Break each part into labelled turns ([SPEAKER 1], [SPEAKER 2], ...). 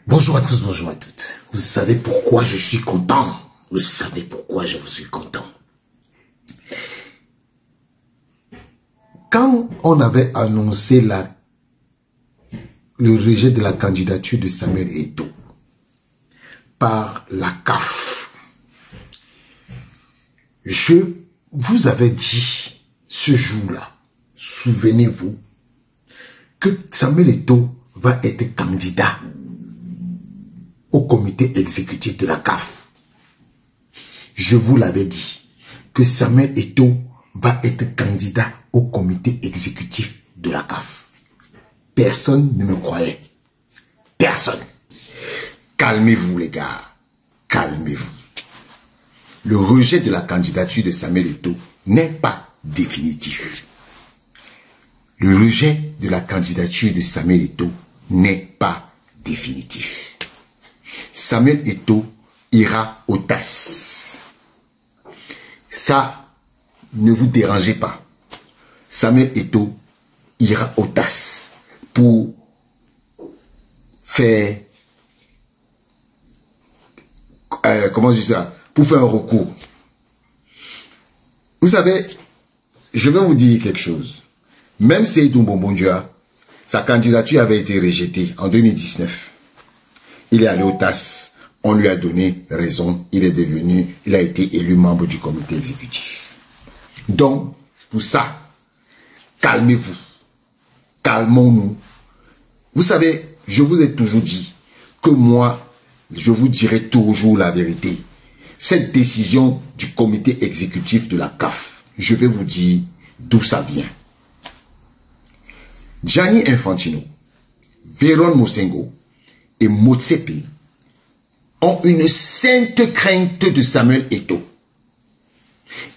[SPEAKER 1] Bonjour à tous, bonjour à toutes. Vous savez pourquoi je suis content? Vous savez pourquoi je suis content? Quand on avait annoncé le rejet de la candidature de Samuel Eto'o par la CAF, je vous avais dit ce jour-là, souvenez-vous, que Samuel Eto'o va être candidat au comité exécutif de la CAF. Je vous l'avais dit que Samuel Eto'o va être candidat au comité exécutif de la CAF. Personne ne me croyait. Personne. Calmez-vous les gars. Calmez-vous. Le rejet de la candidature de Samuel Eto'o n'est pas définitif. Le rejet de la candidature de Samuel Eto'o n'est pas définitif. Samuel Eto'o ira au TAS. Ça, ne vous dérangez pas. Samuel Eto'o ira au TAS pour faire... comment je dis ça? Pour faire un recours. Vous savez, je vais vous dire quelque chose. Même Seydou Mbondia, sa candidature avait été rejetée en 2019. Il est allé au TAS, on lui a donné raison, il a été élu membre du comité exécutif. Donc, pour ça, calmez-vous, calmons-nous. Vous savez, je vous ai toujours dit que moi, je vous dirai toujours la vérité. Cette décision du comité exécutif de la CAF, je vais vous dire d'où ça vient. Gianni Infantino, Véron Mosengo et Motsepe ont une sainte crainte de Samuel Eto'o.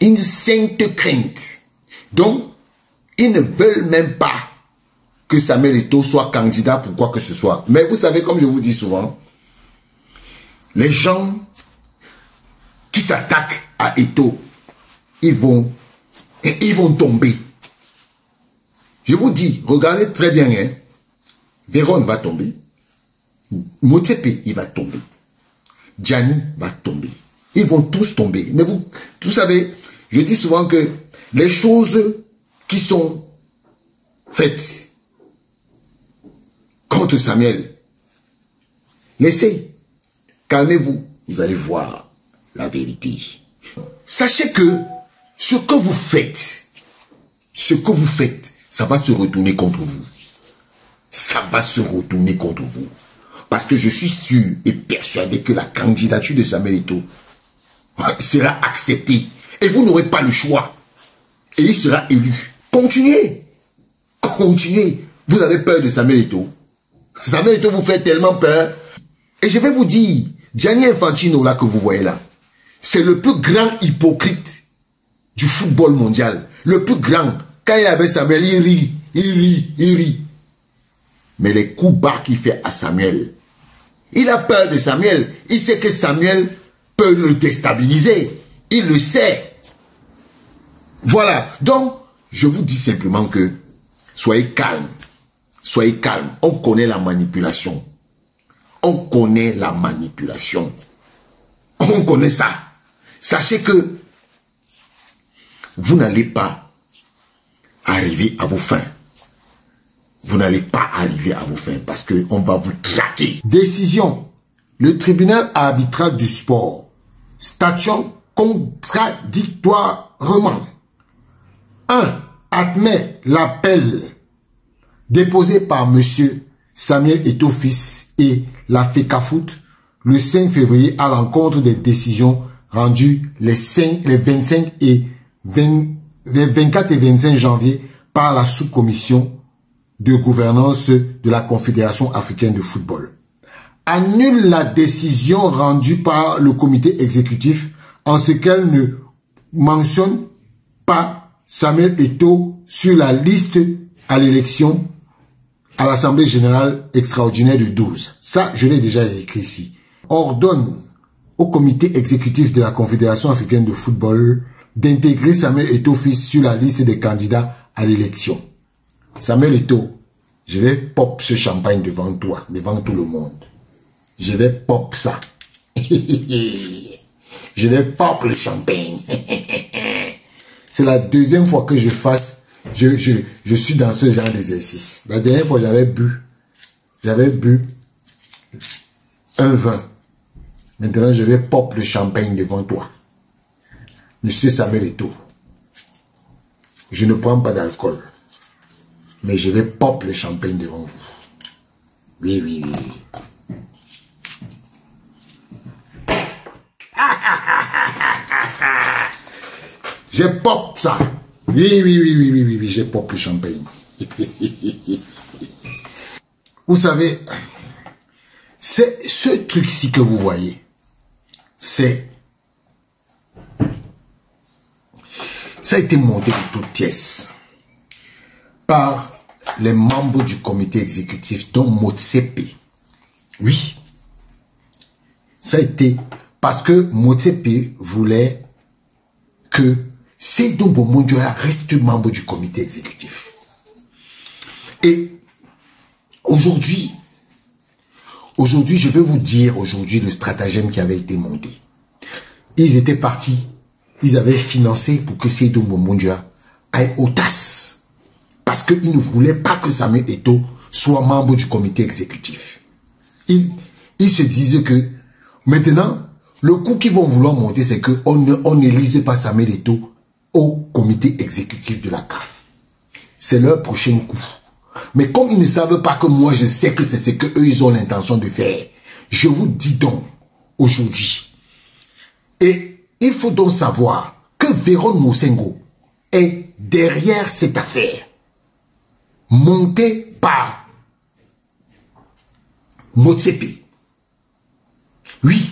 [SPEAKER 1] Une sainte crainte. Donc, ils ne veulent même pas que Samuel Eto'o soit candidat pour quoi que ce soit. Mais vous savez, comme je vous dis souvent, les gens qui s'attaquent à Eto'o, ils vont tomber. Je vous dis, regardez très bien, hein, Véron va tomber. Motsepe, il va tomber. Gianni va tomber. Ils vont tous tomber. Mais vous savez, je dis souvent que les choses qui sont faites contre Samuel, laissez, calmez-vous, vous allez voir la vérité. Sachez que ce que vous faites, ça va se retourner contre vous. Ça va se retourner contre vous. Parce que je suis sûr et persuadé que la candidature de Samuel Eto'o sera acceptée. Et vous n'aurez pas le choix. Et il sera élu. Continuez. Continuez. Vous avez peur de Samuel Eto'o. Samuel Eto'o vous fait tellement peur. Et je vais vous dire, Gianni Infantino là que vous voyez là, c'est le plus grand hypocrite du football mondial. Le plus grand. Quand il avait Samuel, il rit. Mais les coups bas qu'il fait à Samuel, il a peur de Samuel. Il sait que Samuel peut le déstabiliser. Il le sait. Voilà. Donc, je vous dis simplement que soyez calmes. Soyez calmes. On connaît la manipulation. On connaît la manipulation. On connaît ça. Sachez que vous n'allez pas arriver à vos fins. Vous n'allez pas arriver à vos fins parce qu'on va vous traquer. Décision. Le tribunal arbitral du sport statuant contradictoirement. 1. Admet l'appel déposé par M. Samuel Eto'o fils et la FECAFOOT le 5 février à l'encontre des décisions rendues les 24 et 25 janvier par la sous-commission de gouvernance de la Confédération africaine de football. Annule la décision rendue par le comité exécutif en ce qu'elle ne mentionne pas Samuel Eto'o sur la liste à l'élection à l'Assemblée générale extraordinaire de 12. Ça, je l'ai déjà écrit ici. Ordonne au comité exécutif de la Confédération africaine de football d'intégrer Samuel Eto'o fils sur la liste des candidats à l'élection. Samuel Eto'o, je vais pop ce champagne devant toi, devant tout le monde. Je vais pop ça. Je vais pop le champagne. C'est la deuxième fois que je fasse, je suis dans ce genre d'exercice. La dernière fois, j'avais bu un vin. Maintenant, je vais pop le champagne devant toi. Monsieur Samuel Eto'o. Je ne prends pas d'alcool. Mais je vais pop le champagne devant vous. Oui, oui, oui. Je pop ça. Oui, oui, oui, oui, oui, oui, oui, je pop le champagne. Vous savez, c'est ce truc-ci que vous voyez. Ça a été monté de toutes pièces par les membres du comité exécutif, dont Motsepe. Oui. Ça a été parce que Motsepe voulait que Seydou Mbombo Njoya reste membre du comité exécutif. Et aujourd'hui, je vais vous dire le stratagème qui avait été monté. Ils étaient partis, ils avaient financé pour que Seydou Mbombo Njoya aille au TAS. Parce qu'ils ne voulaient pas que Samuel Eto'o soit membre du comité exécutif. Ils se disaient que maintenant, le coup qu'ils vont vouloir monter, c'est qu'on n'élise pas Samuel Eto'o au comité exécutif de la CAF. C'est leur prochain coup. Mais comme ils ne savent pas que moi, je sais que c'est ce qu'eux, ils ont l'intention de faire, je vous dis donc, aujourd'hui, et il faut donc savoir que Véron Mosengo est derrière cette affaire, montée par Motsepe. Oui,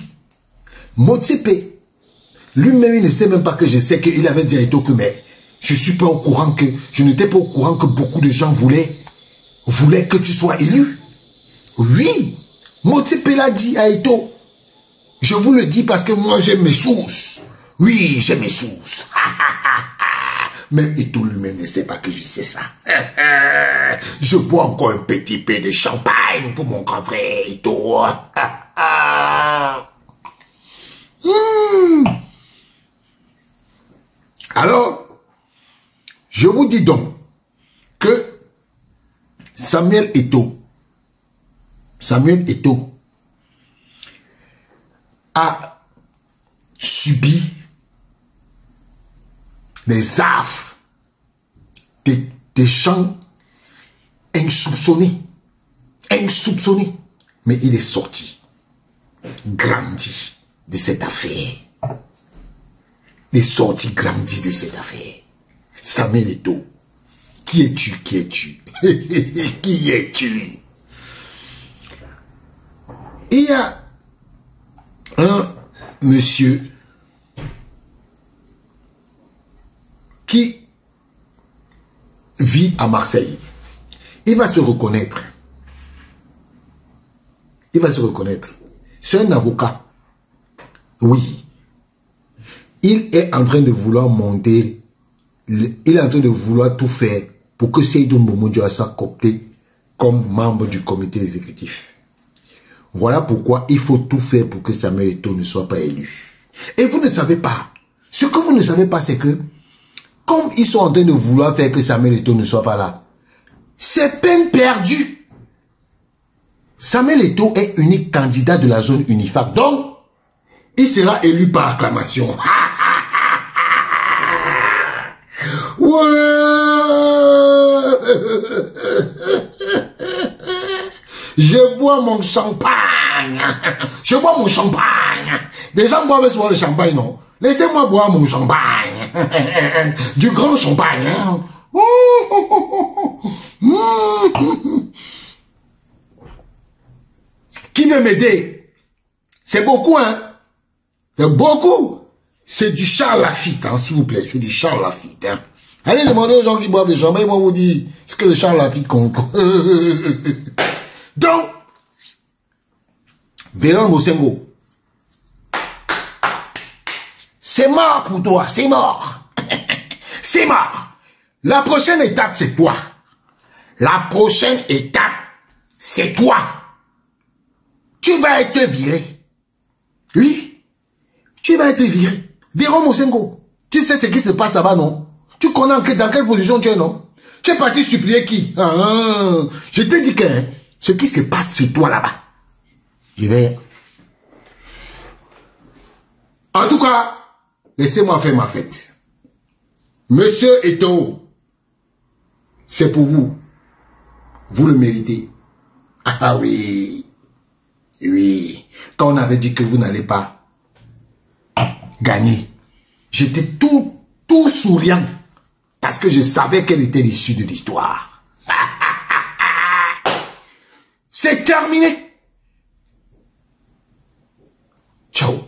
[SPEAKER 1] Motsepe, lui-même, il ne sait même pas que je sais qu'il avait dit à Eto'o que, mais je suis pas au courant que, je n'étais pas au courant que beaucoup de gens voulaient que tu sois élu. Oui, Motsepe l'a dit à Eto'o. Je vous le dis parce que moi, j'ai mes sources. Oui, j'ai mes sources. Même Eto'o lui-même ne sait pas que je sais ça. Je bois encore un petit peu de champagne pour mon grand frère Eto'o. Alors, je vous dis donc que Samuel Eto'o a subi des affres, des chants insoupçonnés, mais il est sorti, grandi de cette affaire. Il est sorti, grandi de cette affaire. Samuel Eto'o, qui es-tu, qui es-tu? Qui es-tu? Il y a un monsieur qui vit à Marseille. Il va se reconnaître. Il va se reconnaître. C'est un avocat. Oui. Il est en train de vouloir monter, il est en train de vouloir tout faire pour que Seydou Mbombo Njoya soit coopté comme membre du comité exécutif. Voilà pourquoi il faut tout faire pour que Samuel Eto'o ne soit pas élu. Et vous ne savez pas. Ce que vous ne savez pas, c'est que, comme ils sont en train de vouloir faire que Samuel Eto'o ne soit pas là, c'est peine perdue. Samuel Eto'o est unique candidat de la zone UNIFAC. Donc, il sera élu par acclamation. Ouais. Je bois mon champagne. Je bois mon champagne. Les gens boivent souvent le champagne, non? Laissez-moi boire mon champagne. Du grand champagne. Hein? Qui veut m'aider? C'est beaucoup, hein? C'est beaucoup. C'est du Charles Lafite, hein, s'il vous plaît. C'est du Charles Lafite, hein. Allez demander aux gens qui boivent le champagne, ils vont vous dire ce que le Charles Lafite compte. Donc, Véron Mosengo, c'est mort pour toi, c'est mort. C'est mort. La prochaine étape, c'est toi. La prochaine étape, c'est toi. tu vas être viré. Oui, tu vas être viré. Véron Mosengo, tu sais ce qui se passe là-bas, non? Tu connais dans quelle position tu es, non? Tu es parti supplier qui? Je te dis que ce qui se passe chez toi là-bas, je vais... En tout cas, laissez-moi faire ma fête. Monsieur Eto'o, c'est pour vous. Vous le méritez. Ah oui. Oui. Quand on avait dit que vous n'allez pas gagner, j'étais tout souriant. Parce que je savais quelle était l'issue de l'histoire. C'est terminé. Ciao.